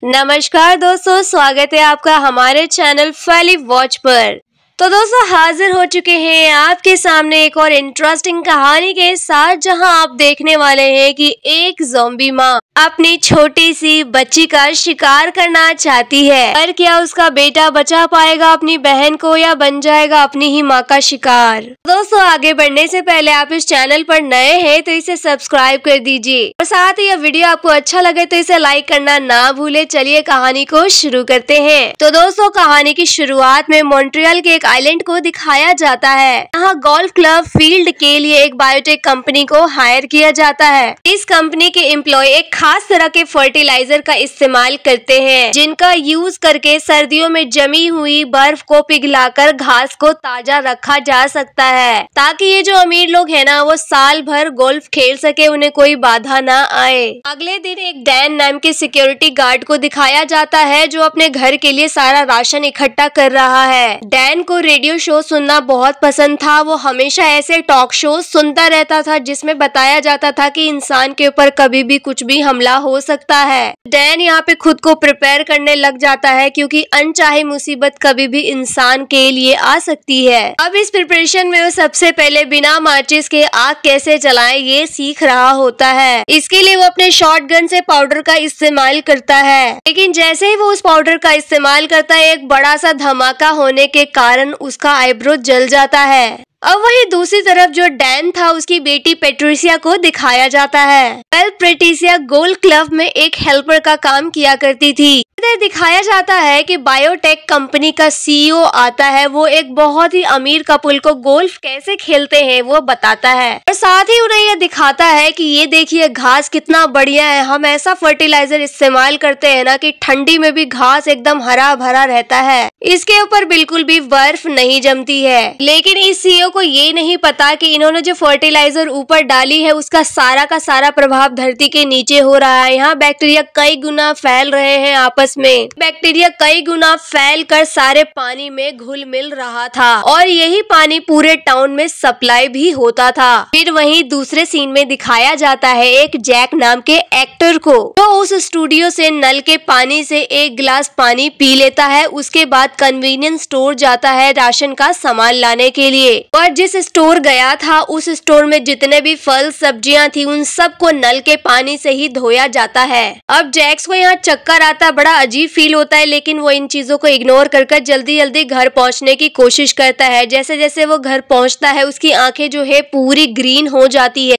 नमस्कार दोस्तों, स्वागत है आपका हमारे चैनल फैली वॉच पर। तो दोस्तों हाजिर हो चुके हैं आपके सामने एक और इंटरेस्टिंग कहानी के साथ, जहां आप देखने वाले हैं कि एक ज़ॉम्बी माँ अपनी छोटी सी बच्ची का शिकार करना चाहती है, पर क्या उसका बेटा बचा पाएगा अपनी बहन को या बन जाएगा अपनी ही माँ का शिकार। दोस्तों आगे बढ़ने से पहले आप इस चैनल पर नए हैं तो इसे सब्सक्राइब कर दीजिए और साथ ही यह वीडियो आपको अच्छा लगे तो इसे लाइक करना ना भूले। चलिए कहानी को शुरू करते हैं। तो दोस्तों कहानी की शुरुआत में मॉन्ट्रियल के आइलैंड को दिखाया जाता है। यहाँ गोल्फ क्लब फील्ड के लिए एक बायोटेक कंपनी को हायर किया जाता है। इस कंपनी के एम्प्लॉय एक खास तरह के फर्टिलाइजर का इस्तेमाल करते हैं, जिनका यूज करके सर्दियों में जमी हुई बर्फ को पिघलाकर घास को ताजा रखा जा सकता है, ताकि ये जो अमीर लोग हैं ना वो साल भर गोल्फ खेल सके, उन्हें कोई बाधा ना आए। अगले दिन एक डैन नाम के सिक्योरिटी गार्ड को दिखाया जाता है, जो अपने घर के लिए सारा राशन इकट्ठा कर रहा है। डैन को रेडियो शो सुनना बहुत पसंद था। वो हमेशा ऐसे टॉक शो सुनता रहता था जिसमें बताया जाता था कि इंसान के ऊपर कभी भी कुछ भी हमला हो सकता है। डैन यहाँ पे खुद को प्रिपेयर करने लग जाता है, क्योंकि अनचाही मुसीबत कभी भी इंसान के लिए आ सकती है। अब इस प्रिपरेशन में वो सबसे पहले बिना माचिस के आग कैसे जलाएं ये सीख रहा होता है। इसके लिए वो अपने शॉटगन से पाउडर का इस्तेमाल करता है, लेकिन जैसे ही वो उस पाउडर का इस्तेमाल करता है, एक बड़ा सा धमाका होने के कारण उसका आईब्रो जल जाता है। अब वही दूसरी तरफ जो डैन था, उसकी बेटी पेट्रिसिया को दिखाया जाता है। पेट्रिसिया गोल्फ क्लब में एक हेल्पर का काम किया करती थी। इधर दिखाया जाता है कि बायोटेक कंपनी का सीईओ आता है। वो एक बहुत ही अमीर कपल को गोल्फ कैसे खेलते हैं वो बताता है, और साथ ही उन्हें यह दिखाता है कि ये देखिए घास कितना बढ़िया है। हम ऐसा फर्टिलाइजर इस्तेमाल करते हैं ना कि ठंडी में भी घास एकदम हरा भरा रहता है, इसके ऊपर बिल्कुल भी बर्फ नहीं जमती है। लेकिन इस सीईओ को ये नहीं पता कि इन्होंने जो फर्टिलाइजर ऊपर डाली है उसका सारा का सारा प्रभाव धरती के नीचे हो रहा है। यहाँ बैक्टीरिया कई गुना फैल रहे हैं आपस में। बैक्टीरिया कई गुना फैल कर सारे पानी में घुल मिल रहा था, और यही पानी पूरे टाउन में सप्लाई भी होता था। फिर वहीं दूसरे सीन में दिखाया जाता है एक जैक नाम के एक्टर को, जो उस स्टूडियो से नल के पानी से एक गिलास पानी पी लेता है। उसके बाद कन्वीनियंस स्टोर जाता है राशन का सामान लाने के लिए, और जिस स्टोर गया था उस स्टोर में जितने भी फल सब्जियां थी उन सबको नल के पानी से ही धोया जाता है। अब जैक्स को यहाँ चक्कर आता, बड़ा अजीब फील होता है, लेकिन वो इन चीजों को इग्नोर कर जल्दी जल्दी घर पहुँचने की कोशिश करता है। जैसे जैसे वो घर पहुँचता है उसकी आंखें जो है पूरी ग्रीन हो जाती है।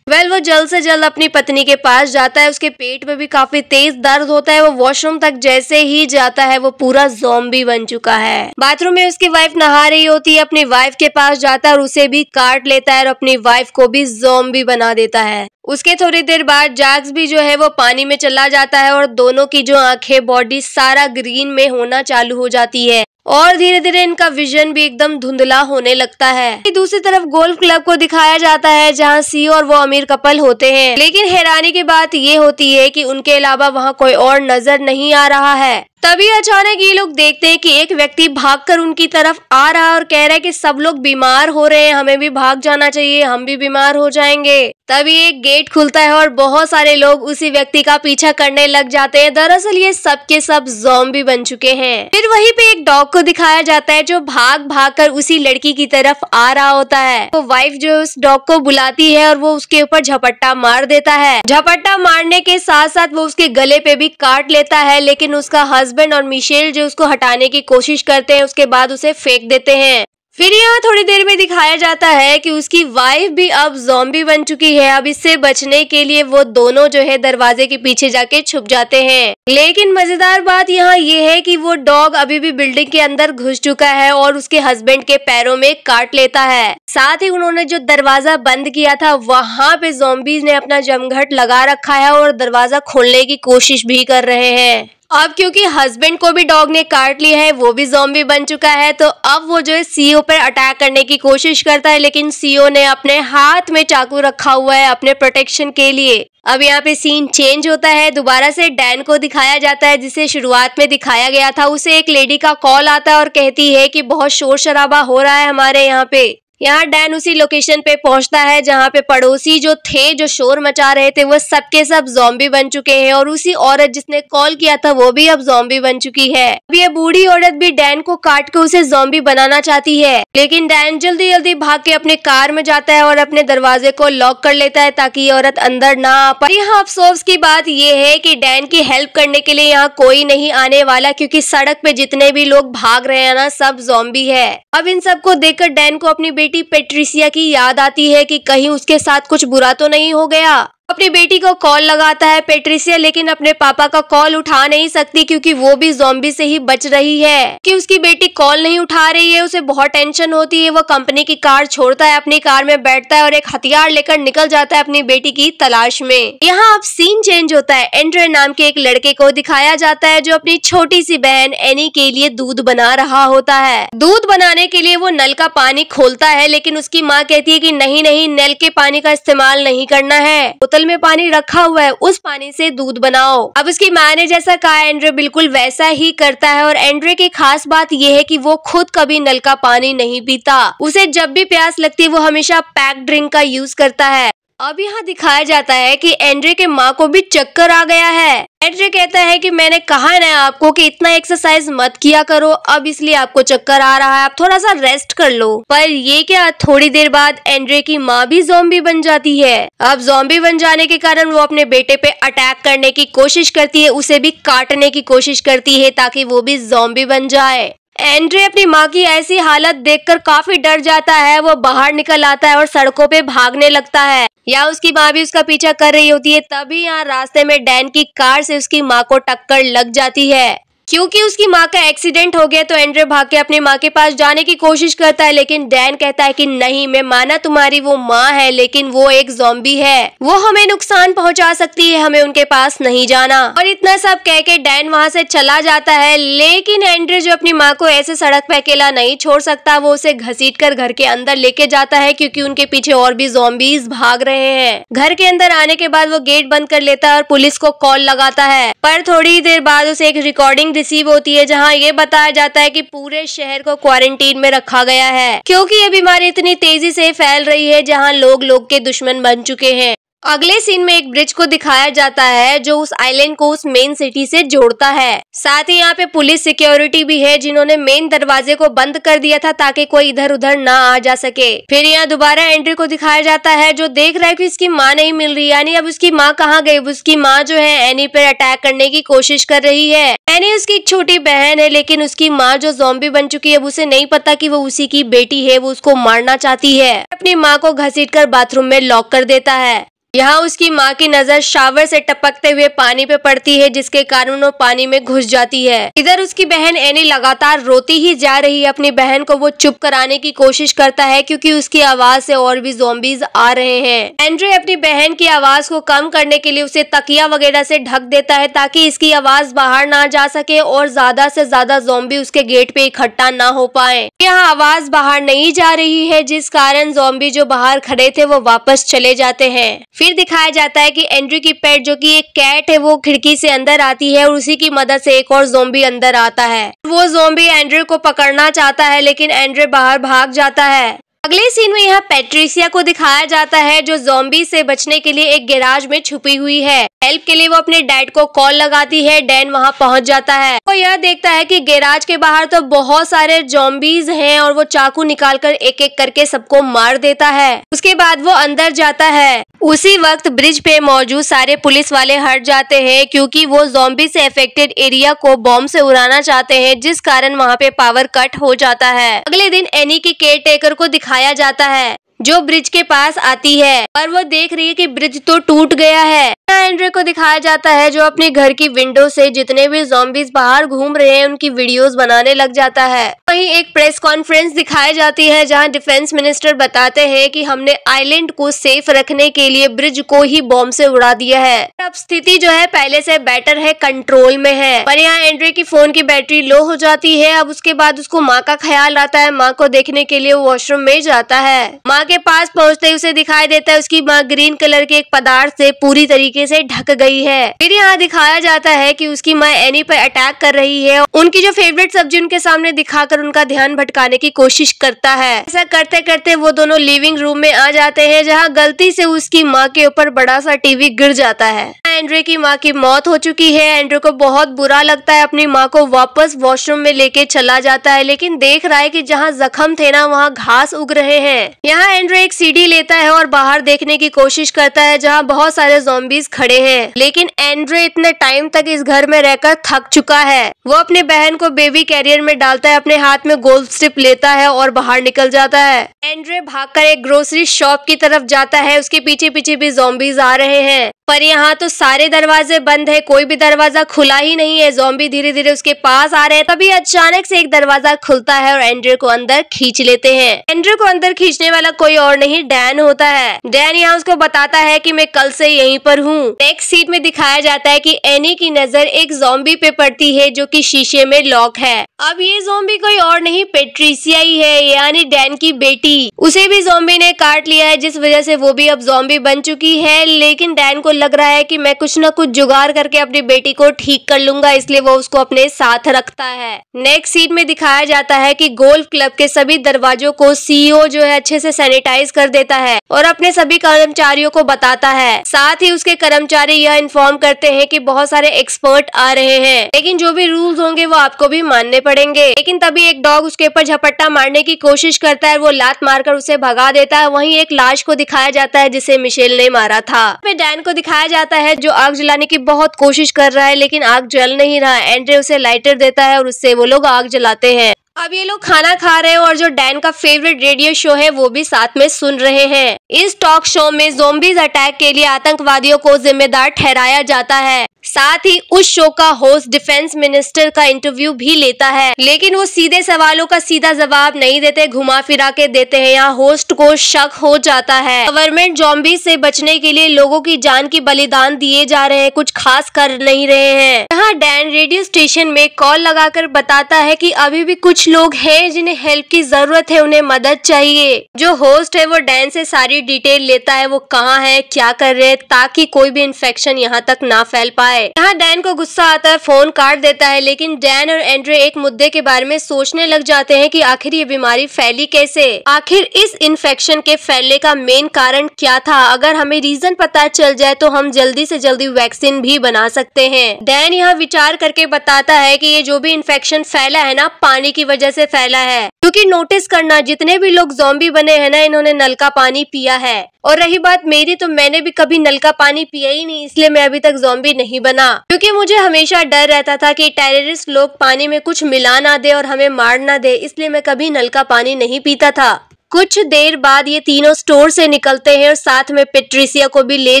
वो जल्द से जल्द अपनी पत्नी के पास जाता है। उसके पेट में भी काफी तेज दर्द होता है। वो वॉशरूम तक जैसे ही जाता है वो पूरा ज़ॉम्बी बन चुका है। बाथरूम में उसकी वाइफ नहा रही होती है, अपनी वाइफ के पास जाता है और उसे भी काट लेता है और अपनी वाइफ को भी ज़ॉम्बी बना देता है। उसके थोड़ी देर बाद जैक्स भी जो है वो पानी में चला जाता है, और दोनों की जो आंखें बॉडी सारा ग्रीन में होना चालू हो जाती है, और धीरे धीरे इनका विजन भी एकदम धुंधला होने लगता है। दूसरी तरफ गोल्फ क्लब को दिखाया जाता है, जहां सीईओ और वो अमीर कपल होते हैं, लेकिन हैरानी की बात ये होती है कि उनके अलावा वहां कोई और नजर नहीं आ रहा है। तभी अचानक ये लोग देखते हैं कि एक व्यक्ति भागकर उनकी तरफ आ रहा है और कह रहा है कि सब लोग बीमार हो रहे हैं, हमें भी भाग जाना चाहिए, हम भी बीमार हो जाएंगे। तभी एक गेट खुलता है और बहुत सारे लोग उसी व्यक्ति का पीछा करने लग जाते हैं। दरअसल ये सब के सब ज़ॉम्बी बन चुके हैं। फिर वहीं पे एक डॉग को दिखाया जाता है, जो भाग भाग कर उसी लड़की की तरफ आ रहा होता है। तो वाइफ जो उस डॉग को बुलाती है और वो उसके ऊपर झपट्टा मार देता है। झपट्टा मारने के साथ साथ वो उसके गले पे भी काट लेता है, लेकिन उसका हस्बैंड और मिशेल जो उसको हटाने की कोशिश करते हैं, उसके बाद उसे फेंक देते हैं। फिर यहाँ थोड़ी देर में दिखाया जाता है कि उसकी वाइफ भी अब ज़ॉम्बी बन चुकी है। अब इससे बचने के लिए वो दोनों जो है दरवाजे के पीछे जाके छुप जाते हैं। लेकिन मजेदार बात यहाँ ये है कि वो डॉग अभी भी बिल्डिंग के अंदर घुस चुका है और उसके हस्बैंड के पैरों में काट लेता है। साथ ही उन्होंने जो दरवाजा बंद किया था वहाँ पे ज़ॉम्बीज ने अपना जमघट लगा रखा है और दरवाजा खोलने की कोशिश भी कर रहे हैं। अब क्योंकि हस्बैंड को भी डॉग ने काट लिया है, वो भी ज़ॉम्बी बन चुका है, तो अब वो जो है सीईओ पर अटैक करने की कोशिश करता है, लेकिन सीईओ ने अपने हाथ में चाकू रखा हुआ है अपने प्रोटेक्शन के लिए। अब यहाँ पे सीन चेंज होता है, दोबारा से डैन को दिखाया जाता है, जिसे शुरुआत में दिखाया गया था। उसे एक लेडी का कॉल आता है और कहती है कि बहुत शोर शराबा हो रहा है हमारे यहाँ पे। यहाँ डैन उसी लोकेशन पे पहुंचता है जहाँ पे पड़ोसी जो थे, जो शोर मचा रहे थे, वो सबके सब ज़ॉम्बी बन चुके हैं और उसी औरत जिसने कॉल किया था वो भी अब ज़ॉम्बी बन चुकी है। अब ये बूढ़ी औरत भी डैन को काट के उसे ज़ॉम्बी बनाना चाहती है, लेकिन डैन जल्दी जल्दी भाग के अपने कार में जाता है और अपने दरवाजे को लॉक कर लेता है ताकि ये औरत अंदर ना आ पाए। यहाँ अफसोस की बात ये है कि डैन की हेल्प करने के लिए यहाँ कोई नहीं आने वाला, क्योंकि सड़क पे जितने भी लोग भाग रहे हैं ना, सब ज़ॉम्बी है। अब इन सबको देखकर डैन को अपनी बेटी पेट्रिसिया की याद आती है कि कहीं उसके साथ कुछ बुरा तो नहीं हो गया। अपनी बेटी को कॉल लगाता है पेट्रिसिया, लेकिन अपने पापा का कॉल उठा नहीं सकती क्योंकि वो भी ज़ॉम्बी से ही बच रही है। कि उसकी बेटी कॉल नहीं उठा रही है, उसे बहुत टेंशन होती है। वो कंपनी की कार छोड़ता है, अपनी कार में बैठता है और एक हथियार लेकर निकल जाता है अपनी बेटी की तलाश में। यहाँ अब सीन चेंज होता है। एंड्रे नाम के एक लड़के को दिखाया जाता है जो अपनी छोटी सी बहन एनी के लिए दूध बना रहा होता है। दूध बनाने के लिए वो नल का पानी खोलता है, लेकिन उसकी माँ कहती है कि नहीं नहीं, नल के पानी का इस्तेमाल नहीं करना है, बोतल में पानी रखा हुआ है, उस पानी से दूध बनाओ। अब उसकी माँ ने जैसा कहा एंड्रे बिल्कुल वैसा ही करता है। और एंड्रे की खास बात यह है कि वो खुद कभी नल का पानी नहीं पीता। उसे जब भी प्यास लगती है वो हमेशा पैक्ड ड्रिंक का यूज करता है। अब यहाँ दिखाया जाता है कि एंड्रे के माँ को भी चक्कर आ गया है। एंड्रे कहता है कि मैंने कहा ना आपको कि इतना एक्सरसाइज मत किया करो, अब इसलिए आपको चक्कर आ रहा है, आप थोड़ा सा रेस्ट कर लो। पर ये क्या, थोड़ी देर बाद एंड्रे की माँ भी ज़ॉम्बी बन जाती है। अब ज़ॉम्बी बन जाने के कारण वो अपने बेटे पे अटैक करने की कोशिश करती है, उसे भी काटने की कोशिश करती है ताकि वो भी ज़ॉम्बी बन जाए। एंड्रे अपनी माँ की ऐसी हालत देखकर काफी डर जाता है। वो बाहर निकल आता है और सड़कों पे भागने लगता है। या उसकी माँ भी उसका पीछा कर रही होती है। तभी यहाँ रास्ते में डैन की कार से उसकी माँ को टक्कर लग जाती है। क्योंकि उसकी माँ का एक्सीडेंट हो गया तो एंड्रे भाग के अपनी माँ के पास जाने की कोशिश करता है, लेकिन डैन कहता है कि नहीं, मैं माना तुम्हारी वो माँ है, लेकिन वो एक ज़ॉम्बी है, वो हमें नुकसान पहुंचा सकती है, हमें उनके पास नहीं जाना। और इतना सब कह के डैन वहाँ से चला जाता है। लेकिन एंड्रे जो अपनी माँ को ऐसे सड़क पे अकेला नहीं छोड़ सकता, वो उसे घसीट कर घर के अंदर लेके जाता है, क्योंकि उनके पीछे और भी ज़ॉम्बीज भाग रहे हैं। घर के अंदर आने के बाद वो गेट बंद कर लेता है और पुलिस को कॉल लगाता है। पर थोड़ी देर बाद उसे एक रिकॉर्डिंग रिसीव होती है जहां ये बताया जाता है कि पूरे शहर को क्वारंटीन में रखा गया है, क्योंकि ये बीमारी इतनी तेजी से फैल रही है जहां लोग के दुश्मन बन चुके हैं। अगले सीन में एक ब्रिज को दिखाया जाता है जो उस आइलैंड को उस मेन सिटी से जोड़ता है। साथ ही यहाँ पे पुलिस सिक्योरिटी भी है जिन्होंने मेन दरवाजे को बंद कर दिया था ताकि कोई इधर उधर ना आ जा सके। फिर यहाँ दोबारा एंड्रे को दिखाया जाता है जो देख रहा है कि इसकी माँ नहीं मिल रही, यानी अब उसकी माँ कहाँ गई। उसकी माँ जो है एनी पर अटैक करने की कोशिश कर रही है। एनी उसकी एक छोटी बहन है, लेकिन उसकी माँ जो ज़ॉम्बी बन चुकी है उसे नहीं पता कि वो उसी की बेटी है, वो उसको मारना चाहती है। अपनी माँ को घसीटकर बाथरूम में लॉक कर देता है। यहाँ उसकी माँ की नजर शावर से टपकते हुए पानी पे पड़ती है, जिसके कारण वो पानी में घुस जाती है। इधर उसकी बहन एनी लगातार रोती ही जा रही है। अपनी बहन को वो चुप कराने की कोशिश करता है क्योंकि उसकी आवाज से और भी ज़ॉम्बीज आ रहे हैं। एंड्रे अपनी बहन की आवाज को कम करने के लिए उसे तकिया वगैरह से ढक देता है ताकि इसकी आवाज बाहर ना जा सके और ज्यादा से ज्यादा ज़ॉम्बी उसके गेट पे इकट्ठा ना हो पाए। यहाँ आवाज बाहर नहीं जा रही है, जिस कारण ज़ॉम्बी जो बाहर खड़े थे वो वापस चले जाते हैं। फिर दिखाया जाता है कि एंड्रे की पेट जो कि एक कैट है वो खिड़की से अंदर आती है और उसी की मदद से एक और ज़ॉम्बी अंदर आता है। वो ज़ॉम्बी एंड्रे को पकड़ना चाहता है, लेकिन एंड्रे बाहर भाग जाता है। अगले सीन में यहाँ पेट्रिसिया को दिखाया जाता है जो ज़ॉम्बी से बचने के लिए एक गैराज में छुपी हुई है। हेल्प के लिए वो अपने डैड को कॉल लगाती है। डैन वहाँ पहुँच जाता है। वो यह देखता है कि गैराज के बाहर तो बहुत सारे ज़ॉम्बीज हैं और वो चाकू निकालकर एक एक करके सबको मार देता है। उसके बाद वो अंदर जाता है। उसी वक्त ब्रिज पे मौजूद सारे पुलिस वाले हट जाते हैं क्योंकि वो ज़ॉम्बी से अफेक्टेड एरिया को बॉम्ब से उड़ाना चाहते हैं, जिस कारण वहाँ पे पावर कट हो जाता है। अगले दिन एनी की केयर टेकर को दिखाया जाता है जो ब्रिज के पास आती है और वो देख रही है कि ब्रिज तो टूट गया है। एंड्रे को दिखाया जाता है जो अपने घर की विंडो से जितने भी ज़ॉम्बीज बाहर घूम रहे हैं उनकी वीडियोस बनाने लग जाता है। वहीं एक प्रेस कॉन्फ्रेंस दिखाई जाती है जहां डिफेंस मिनिस्टर बताते हैं कि हमने आइलैंड को सेफ रखने के लिए ब्रिज को ही बॉम्ब से उड़ा दिया है। अब स्थिति जो है पहले से बेटर है, कंट्रोल में है। पर यहाँ एंड्रे की फोन की बैटरी लो हो जाती है। अब उसके बाद उसको माँ का ख्याल आता है। माँ को देखने के लिए वो वॉशरूम में जाता है। माँ के पास पहुंचते ही उसे दिखाई देता है उसकी माँ ग्रीन कलर के एक पदार्थ से पूरी तरीके से ढक गई है। फिर यहाँ दिखाया जाता है कि उसकी माँ एनी पर अटैक कर रही है। उनकी जो फेवरेट सब्जी उनके सामने दिखाकर उनका ध्यान भटकाने की कोशिश करता है। ऐसा करते करते वो दोनों लिविंग रूम में आ जाते हैं, जहाँ गलती से उसकी माँ के ऊपर बड़ा सा टीवी गिर जाता है। एंड्रे की माँ की मौत हो चुकी है। एंड्रे को बहुत बुरा लगता है, अपनी माँ को वापस वॉशरूम में लेके चला जाता है, लेकिन देख रहा है कि जहाँ जख्म थे ना वहाँ घास उग रहे हैं। यहाँ एंड्रे एक सीढ़ी लेता है और बाहर देखने की कोशिश करता है जहाँ बहुत सारे ज़ॉम्बीज खड़े हैं। लेकिन एंड्रे इतने टाइम तक इस घर में रहकर थक चुका है। वो अपने बहन को बेबी कैरियर में डालता है, अपने हाथ में गोल्फ स्ट्रिप लेता है और बाहर निकल जाता है। एंड्रे भागकर एक ग्रोसरी शॉप की तरफ जाता है, उसके पीछे पीछे भी ज़ॉम्बीज आ रहे हैं, पर यहाँ तो सारे दरवाजे बंद है, कोई भी दरवाजा खुला ही नहीं है। ज़ॉम्बी धीरे धीरे उसके पास आ रहे हैं। तभी अचानक से एक दरवाजा खुलता है और एंड्रे को अंदर खींच लेते हैं। एंड्रे को अंदर खींचने वाला कोई और नहीं डैन होता है। डैन यहाँ उसको बताता है कि मैं कल से यहीं पर हूँ। नेक्स्ट सीट में दिखाया जाता है कि एनी की नजर एक ज़ॉम्बी पे पड़ती है जो कि शीशे में लॉक है। अब ये ज़ॉम्बी कोई और नहीं पेट्रिसिया ही है, यानी डैन की बेटी। उसे भी ज़ॉम्बी ने काट लिया है, जिस वजह से वो भी अब ज़ॉम्बी बन चुकी है। लेकिन डैन को लग रहा है कि मैं कुछ न कुछ जुगाड़ करके अपनी बेटी को ठीक कर लूंगा, इसलिए वो उसको अपने साथ रखता है। नेक्स्ट सीन में दिखाया जाता है कि गोल्फ क्लब के सभी दरवाजों को सीईओ जो है अच्छे से सैनिटाइज कर देता है और अपने सभी कर्मचारियों को बताता है। साथ ही उसके कर्मचारी यह इन्फॉर्म करते हैं कि बहुत सारे एक्सपर्ट आ रहे हैं, लेकिन जो भी रूल्स होंगे वो आपको भी मानने पड़ेंगे। लेकिन तभी एक डॉग उसके ऊपर झपट्टा मारने की कोशिश करता है, वो लात मारकर उसे भगा देता है। वहीं एक लाश को दिखाया जाता है जिसे मिशेल ने मारा था। डैन को दिखाया जाता है जो आग जलाने की बहुत कोशिश कर रहा है, लेकिन आग जल नहीं रहा। एंड्रे उसे लाइटर देता है और उससे वो लोग आग जलाते हैं। अब ये लोग खाना खा रहे हैं और जो डैन का फेवरेट रेडियो शो है वो भी साथ में सुन रहे हैं। इस टॉक शो में ज़ॉम्बीज अटैक के लिए आतंकवादियों को जिम्मेदार ठहराया जाता है। साथ ही उस शो का होस्ट डिफेंस मिनिस्टर का इंटरव्यू भी लेता है, लेकिन वो सीधे सवालों का सीधा जवाब नहीं देते, घुमा फिरा के देते हैं। यहाँ होस्ट को शक हो जाता है गवर्नमेंट ज़ॉम्बी से बचने के लिए लोगों की जान की बलिदान दिए जा रहे हैं, कुछ खास कर नहीं रहे हैं। यहाँ डैन रेडियो स्टेशन में कॉल लगाकर बताता है कि अभी भी कुछ लोग हैं जिन्हें हेल्प की जरूरत है, उन्हें मदद चाहिए। जो होस्ट है वो डैन से सारी डिटेल लेता है, वो कहाँ है, क्या कर रहे हैं, ताकि कोई भी इन्फेक्शन यहाँ तक ना फैल पाए। यहाँ डैन को गुस्सा आता है, फोन काट देता है। लेकिन डैन और एंड्रे एक मुद्दे के बारे में सोचने लग जाते हैं कि आखिर ये बीमारी फैली कैसे, आखिर इस इन्फेक्शन के फैलने का मेन कारण क्या था। अगर हमें रीजन पता चल जाए तो हम जल्दी से जल्दी वैक्सीन भी बना सकते हैं। डैन यहाँ विचार करके बताता है कि ये जो भी इन्फेक्शन फैला है ना, पानी की वजह से फैला है, क्योंकि नोटिस करना जितने भी लोग ज़ॉम्बी बने हैं ना, इन्होंने नल का पानी पिया है। और रही बात मेरी, तो मैंने भी कभी नल का पानी पिया ही नहीं, इसलिए मैं अभी तक ज़ॉम्बी नहीं बना, क्योंकि मुझे हमेशा डर रहता था कि टेररिस्ट लोग पानी में कुछ मिला ना दे और हमें मार ना दे, इसलिए मैं कभी नल का पानी नहीं पीता था। कुछ देर बाद ये तीनों स्टोर से निकलते हैं और साथ में पेट्रिसिया को भी ले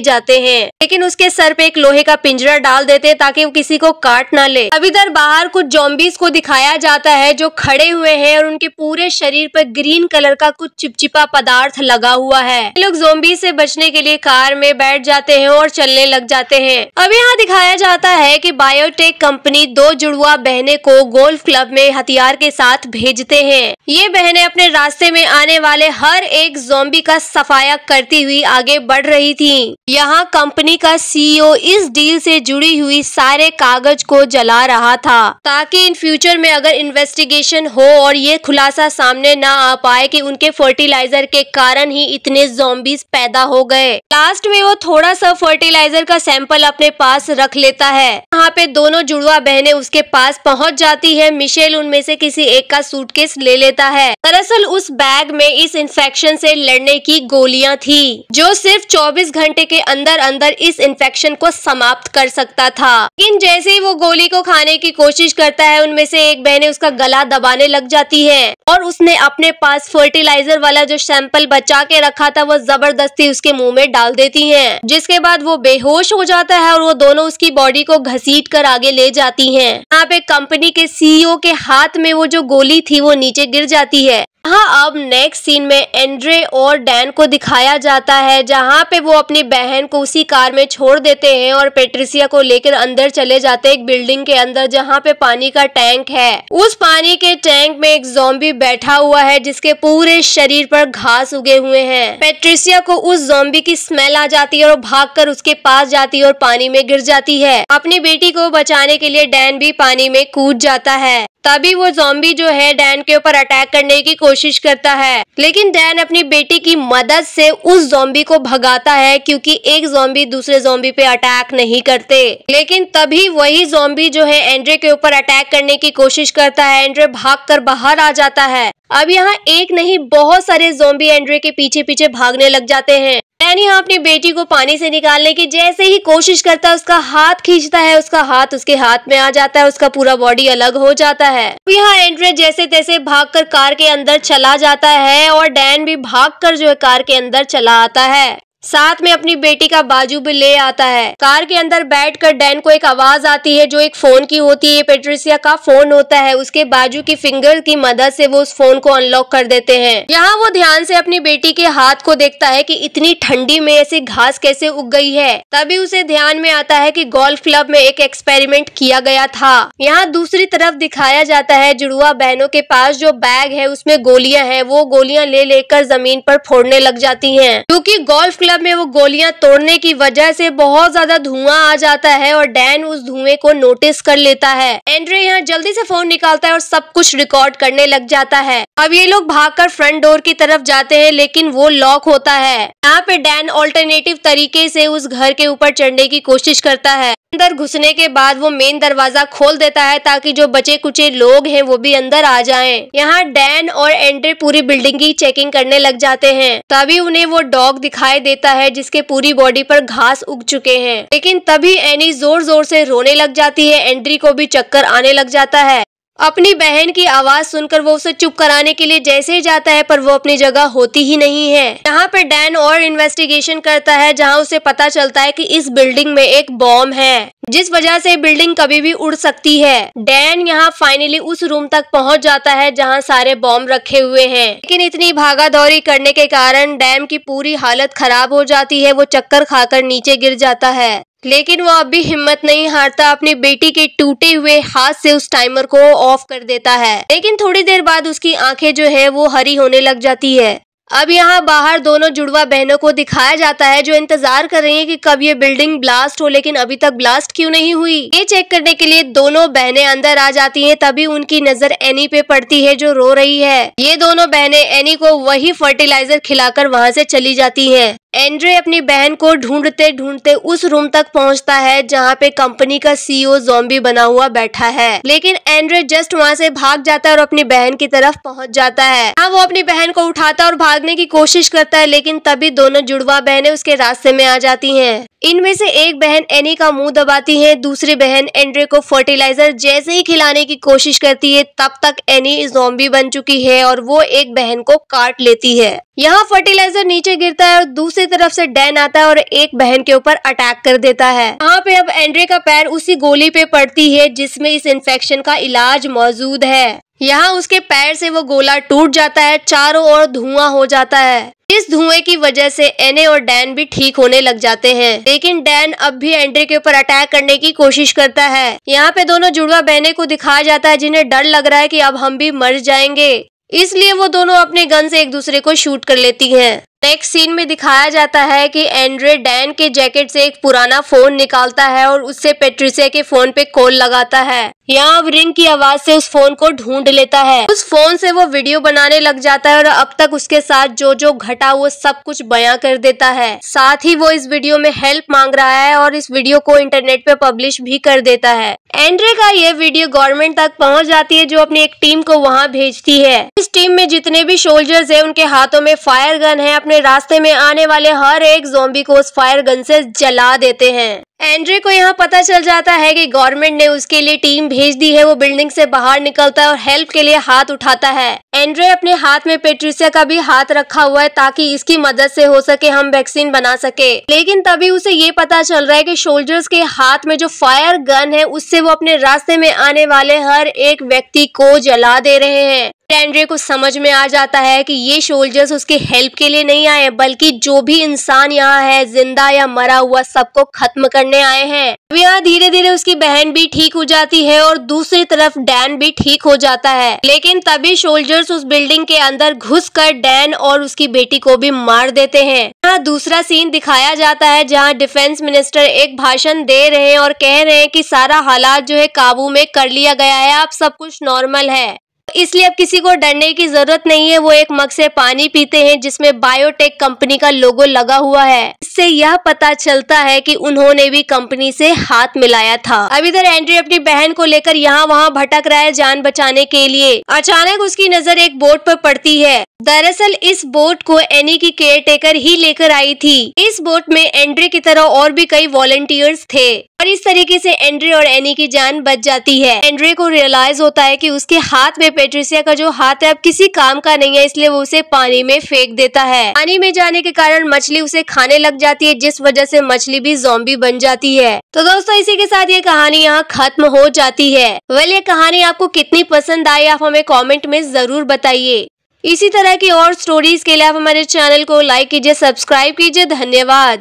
जाते हैं, लेकिन उसके सर पे एक लोहे का पिंजरा डाल देते हैं ताकि वो किसी को काट ना ले। अब इधर बाहर कुछ ज़ॉम्बीज को दिखाया जाता है जो खड़े हुए हैं और उनके पूरे शरीर पर ग्रीन कलर का कुछ चिपचिपा पदार्थ लगा हुआ है। ये लोग ज़ॉम्बी से बचने के लिए कार में बैठ जाते हैं और चलने लग जाते हैं। अब यहाँ दिखाया जाता है कि बायोटेक कंपनी 2 जुड़वा बहनें को गोल्फ क्लब में हथियार के साथ भेजते हैं। ये बहनें अपने रास्ते में आने वाले हर एक ज़ॉम्बी का सफाया करती हुई आगे बढ़ रही थी। यहाँ कंपनी का सीईओ इस डील से जुड़ी हुई सारे कागज को जला रहा था, ताकि इन फ्यूचर में अगर इन्वेस्टिगेशन हो और ये खुलासा सामने ना आ पाए कि उनके फर्टिलाइजर के कारण ही इतने ज़ॉम्बीज पैदा हो गए। लास्ट में वो थोड़ा सा फर्टिलाइजर का सैंपल अपने पास रख लेता है। यहाँ पे दोनों जुड़वा बहनें उसके पास पहुँच जाती है। मिशेल उनमें से किसी एक का सूटकेस ले लेता है। दरअसल उस बैग में इस इन्फेक्शन से लड़ने की गोलियां थी, जो सिर्फ 24 घंटे के अंदर अंदर इस इन्फेक्शन को समाप्त कर सकता था। लेकिन जैसे ही वो गोली को खाने की कोशिश करता है, उनमें से एक बहन उसका गला दबाने लग जाती है और उसने अपने पास फर्टिलाइजर वाला जो सैंपल बचा के रखा था वो जबरदस्ती उसके मुंह में डाल देती है, जिसके बाद वो बेहोश हो जाता है और वो दोनों उसकी बॉडी को घसीट कर आगे ले जाती हैं। यहाँ पे कंपनी के सीईओ के हाथ में वो जो गोली थी वो नीचे गिर जाती है। हाँ, अब नेक्स्ट सीन में एंड्रे और डैन को दिखाया जाता है जहाँ पे वो अपनी बहन को उसी कार में छोड़ देते हैं और पेट्रिसिया को लेकर अंदर चले जाते हैं एक बिल्डिंग के अंदर जहाँ पे पानी का टैंक है। उस पानी के टैंक में एक ज़ॉम्बी बैठा हुआ है जिसके पूरे शरीर पर घास उगे हुए हैं। पेट्रिसिया को उस ज़ॉम्बी की स्मेल आ जाती है और भागकर उसके पास जाती है और पानी में गिर जाती है। अपनी बेटी को बचाने के लिए डैन भी पानी में कूद जाता है। तभी वो ज़ॉम्बी जो है डैन के ऊपर अटैक करने की कोशिश करता है, लेकिन डैन अपनी बेटी की मदद से उस ज़ॉम्बी को भगाता है क्योंकि एक ज़ॉम्बी दूसरे ज़ॉम्बी पे अटैक नहीं करते। लेकिन तभी वही ज़ॉम्बी जो है एंड्रे के ऊपर अटैक करने की कोशिश करता है। एंड्रे भागकर बाहर आ जाता है। अब यहाँ एक नहीं बहुत सारे ज़ॉम्बी एंड्रे के पीछे पीछे भागने लग जाते हैं। डैन यहाँ अपनी बेटी को पानी से निकालने की जैसे ही कोशिश करता है उसका हाथ खींचता है, उसका हाथ उसके हाथ में आ जाता है, उसका पूरा बॉडी अलग हो जाता है। यहाँ एंड्रे जैसे तैसे भागकर कार के अंदर चला जाता है और डैन भी भागकर जो है कार के अंदर चला आता है, साथ में अपनी बेटी का बाजू भी ले आता है। कार के अंदर बैठकर डैन को एक आवाज आती है जो एक फोन की होती है। पेट्रिसिया का फोन होता है। उसके बाजू की फिंगर की मदद से वो उस फोन को अनलॉक कर देते हैं। यहाँ वो ध्यान से अपनी बेटी के हाथ को देखता है कि इतनी ठंडी में ऐसी घास कैसे उग गई है। तभी उसे ध्यान में आता है कि गोल्फ क्लब में एक एक्सपेरिमेंट किया गया था। यहाँ दूसरी तरफ दिखाया जाता है जुड़वा बहनों के पास जो बैग है उसमें गोलियां हैं। वो गोलियां ले लेकर जमीन पर फोड़ने लग जाती हैं क्योंकि गोल्फ क्लब में वो गोलियां तोड़ने की वजह से बहुत ज्यादा धुआं आ जाता है और डैन उस धुएं को नोटिस कर लेता है। एंड्रे यहाँ जल्दी से फोन निकालता है और सब कुछ रिकॉर्ड करने लग जाता है। अब ये लोग भागकर फ्रंट डोर की तरफ जाते हैं लेकिन वो लॉक होता है। यहाँ पे डैन ऑल्टरनेटिव तरीके से उस घर के ऊपर चढ़ने की कोशिश करता है। अंदर घुसने के बाद वो मेन दरवाजा खोल देता है ताकि जो बचे कुचे लोग हैं वो भी अंदर आ जाएं। यहाँ डैन और एंड्रे पूरी बिल्डिंग की चेकिंग करने लग जाते हैं। तभी उन्हें वो डॉग दिखाई देता है जिसके पूरी बॉडी पर घास उग चुके हैं। लेकिन तभी एनी जोर जोर से रोने लग जाती है। एंड्री को भी चक्कर आने लग जाता है। अपनी बहन की आवाज सुनकर वो उसे चुप कराने के लिए जैसे ही जाता है पर वो अपनी जगह होती ही नहीं है। यहाँ पे डैन और इन्वेस्टिगेशन करता है जहाँ उसे पता चलता है कि इस बिल्डिंग में एक बॉम्ब है जिस वजह से बिल्डिंग कभी भी उड़ सकती है। डैन यहाँ फाइनली उस रूम तक पहुँच जाता है जहाँ सारे बॉम्ब रखे हुए हैं, लेकिन इतनी भागा दौड़ी करने के कारण डैन की पूरी हालत खराब हो जाती है। वो चक्कर खाकर नीचे गिर जाता है, लेकिन वो अब भी हिम्मत नहीं हारता। अपनी बेटी के टूटे हुए हाथ से उस टाइमर को ऑफ कर देता है, लेकिन थोड़ी देर बाद उसकी आंखें जो है वो हरी होने लग जाती है। अब यहाँ बाहर दोनों जुड़वा बहनों को दिखाया जाता है जो इंतजार कर रही हैं कि कब ये बिल्डिंग ब्लास्ट हो, लेकिन अभी तक ब्लास्ट क्यों नहीं हुई। ये चेक करने के लिए दोनों बहनें अंदर आ जाती हैं। तभी उनकी नजर एनी पे पड़ती है जो रो रही है। ये दोनों बहनें एनी को वही फर्टिलाइजर खिलाकर वहाँ से चली जाती हैं। एंड्रे अपनी बहन को ढूंढते ढूंढते उस रूम तक पहुंचता है जहां पे कंपनी का सीईओ ज़ॉम्बी बना हुआ बैठा है, लेकिन एंड्रे जस्ट वहां से भाग जाता है और अपनी बहन की तरफ पहुंच जाता है। हाँ, वो अपनी बहन को उठाता और भागने की कोशिश करता है, लेकिन तभी दोनों जुड़वा बहनें उसके रास्ते में आ जाती हैं। इनमें से एक बहन एनी का मुंह दबाती है, दूसरी बहन एंड्रे को फर्टिलाइजर जैसे ही खिलाने की कोशिश करती है तब तक एनी ज़ॉम्बी बन चुकी है और वो एक बहन को काट लेती है। यहाँ फर्टिलाइजर नीचे गिरता है और दूसरी तरफ से डैन आता है और एक बहन के ऊपर अटैक कर देता है। यहाँ पे अब एंड्रे का पैर उसी गोली पे पड़ती है जिसमें इस इन्फेक्शन का इलाज मौजूद है। यहाँ उसके पैर से वो गोला टूट जाता है, चारों ओर धुआं हो जाता है। इस धुएं की वजह से एने और डैन भी ठीक होने लग जाते हैं, लेकिन डैन अब भी एंड्रे के ऊपर अटैक करने की कोशिश करता है। यहाँ पे दोनों जुड़वा बहनें को दिखाया जाता है जिन्हें डर लग रहा है कि अब हम भी मर जाएंगे, इसलिए वो दोनों अपने गन से एक दूसरे को शूट कर लेती हैं। नेक्स्ट सीन में दिखाया जाता है कि एंड्रे डैन के जैकेट से एक पुराना फोन निकालता है और उससे पेट्रिसिया के फोन पे कॉल लगाता है। यहाँ अब रिंग की आवाज से उस फोन को ढूंढ लेता है। उस फोन से वो वीडियो बनाने लग जाता है और अब तक उसके साथ जो जो घटा वो सब कुछ बयां कर देता है। साथ ही वो इस वीडियो में हेल्प मांग रहा है और इस वीडियो को इंटरनेट पे पब्लिश भी कर देता है। एंड्रे का ये वीडियो गवर्नमेंट तक पहुँच जाती है जो अपनी एक टीम को वहाँ भेजती है। इस टीम में जितने भी सोल्जर्स है उनके हाथों में फायर गन है। अपने रास्ते में आने वाले हर एक ज़ॉम्बी को उस फायर गन से जला देते हैं। एंड्रे को यहाँ पता चल जाता है कि गवर्नमेंट ने उसके लिए टीम भेज दी है। वो बिल्डिंग से बाहर निकलता है और हेल्प के लिए हाथ उठाता है। एंड्रे अपने हाथ में पेट्रिसिया का भी हाथ रखा हुआ है ताकि इसकी मदद से हो सके हम वैक्सीन बना सके। लेकिन तभी उसे ये पता चल रहा है कि सोल्जर्स के हाथ में जो फायर गन है उससे वो अपने रास्ते में आने वाले हर एक व्यक्ति को जला दे रहे हैं। एंड्रे को समझ में आ जाता है कि ये सोल्जर्स उसके हेल्प के लिए नहीं आए बल्कि जो भी इंसान यहाँ है जिंदा या मरा हुआ सबको खत्म करने आए हैं। अब यहाँ धीरे धीरे उसकी बहन भी ठीक हो जाती है और दूसरी तरफ डैन भी ठीक हो जाता है। लेकिन तभी सोल्जर्स उस बिल्डिंग के अंदर घुसकर डैन और उसकी बेटी को भी मार देते हैं। यहाँ दूसरा सीन दिखाया जाता है जहाँ डिफेंस मिनिस्टर एक भाषण दे रहे हैं और कह रहे हैं कि सारा हालात जो है काबू में कर लिया गया है, अब सब कुछ नॉर्मल है, इसलिए अब किसी को डरने की जरूरत नहीं है। वो एक मग से पानी पीते हैं जिसमें बायोटेक कंपनी का लोगो लगा हुआ है। इससे यह पता चलता है कि उन्होंने भी कंपनी से हाथ मिलाया था। अब इधर एंड्रे अपनी बहन को लेकर यहाँ वहाँ भटक रहा है जान बचाने के लिए। अचानक उसकी नजर एक बोट पर पड़ती है। दरअसल इस बोट को एनी की केयरटेकर ही लेकर आई थी। इस बोट में एंड्रे की तरह और भी कई वॉलंटियर्स थे और इस तरीके से एंड्रे और एनी की जान बच जाती है। एंड्रे को रियलाइज होता है कि उसके हाथ में पेट्रिसिया का जो हाथ है अब किसी काम का नहीं है, इसलिए वो उसे पानी में फेंक देता है। पानी में जाने के कारण मछली उसे खाने लग जाती है जिस वजह से मछली भी ज़ॉम्बी बन जाती है। तो दोस्तों इसी के साथ ये कहानी यहाँ खत्म हो जाती है। वेल ये कहानी आपको कितनी पसंद आई आप हमें कॉमेंट में जरूर बताइए। इसी तरह की और स्टोरीज के लिए आप हमारे चैनल को लाइक कीजिए, सब्सक्राइब कीजिए। धन्यवाद।